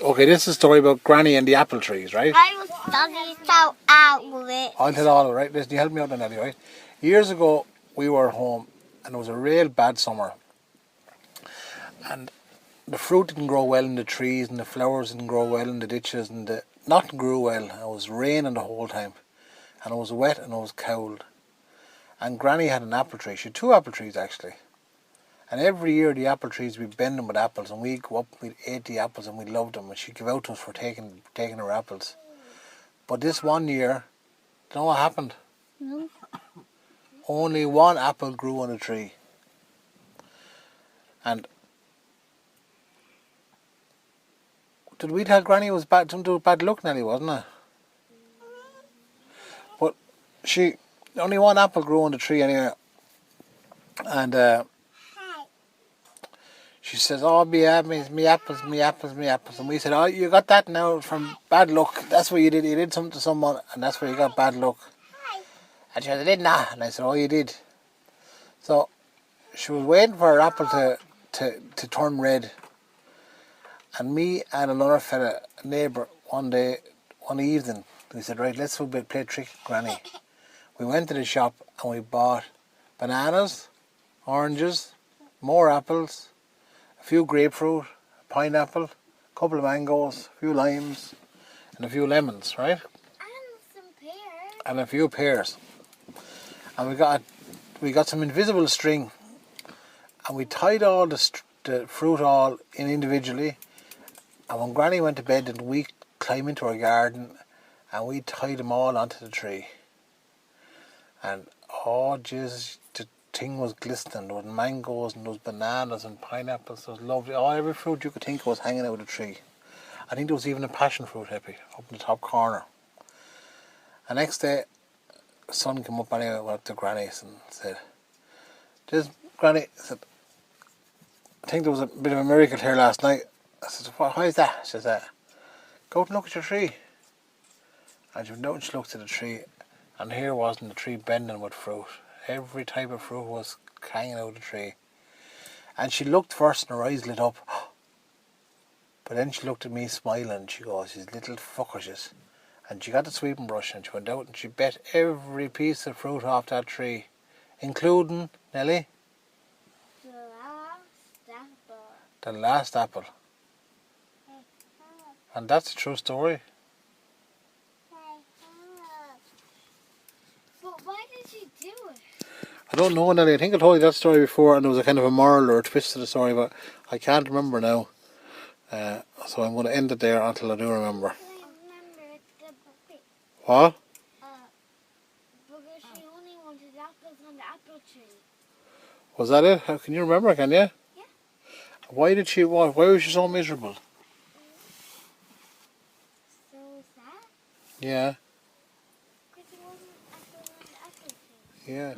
Okay, this is a story about Granny and the apple trees, right? I was studying so out with it. I'll tell all of it, right? Listen, you help me out on that, right? Years ago, we were at home, and it was a real bad summer. And the fruit didn't grow well in the trees, and the flowers didn't grow well in the ditches, and nothing grew well. It was raining the whole time, and it was wet and it was cold. And Granny had an apple tree. She had 2 apple trees, actually. And every year the apple trees, we'd bend them with apples, and we'd go up, we'd eat the apples, and we loved them, and she'd give out to us for taking her apples. But this one year, do you know what happened? No. Only 1 apple grew on the tree. And did we tell Granny it was something to do with bad luck, Nellie, wasn't it? But only 1 apple grew on the tree anyway. And she says, oh, me apples. And we said, oh, you got that now from bad luck. That's what you did. You did something to someone, and that's where you got bad luck. And she said, I did not. And I said, oh, you did. So she was waiting for her apple to turn red. And me and another fella, a neighbour, one evening, we said, right, let's play trick, Granny. We went to the shop and we bought bananas, oranges, more apples, a few grapefruit, a pineapple, a couple of mangoes, a few limes, and a few lemons, right? And some pears. And a few pears. And we got some invisible string, and we tied all the fruit all in individually. And when Granny went to bed, then we climbed into her garden and we tied them all onto the tree. And oh Jesus, the thing was glistening. There was mangoes and there was bananas and pineapples. There was lovely. Every fruit you could think of was hanging out of the tree. I think there was even a passion fruit, Eppie, up in the top corner. And next day, the sun came up anyway, went up to Granny's and said, Granny, said, I think there was a bit of a miracle here last night. I said, what is that? She said, go out and look at your tree. And she went out and she looked at the tree, and here wasn't the tree bending with fruit. Every type of fruit was hanging out of the tree. And she looked first and her eyes lit up. But then she looked at me smiling and she goes, these little fuckers. And she got the sweeping brush and she went out and she bet every piece of fruit off that tree, including, Nellie? The last apple. And that's a true story. But why did she do it? I don't know, Nellie. I think I told you that story before, and there was a kind of a moral or a twist to the story, but I can't remember now. So I'm going to end it there until I do remember. What? Because she only wanted apples on the apple tree. Was that it? Can you remember, can you? Yeah. Why was she so miserable? So sad? Yeah. Because it wasn't apple on the apple tree. Yeah.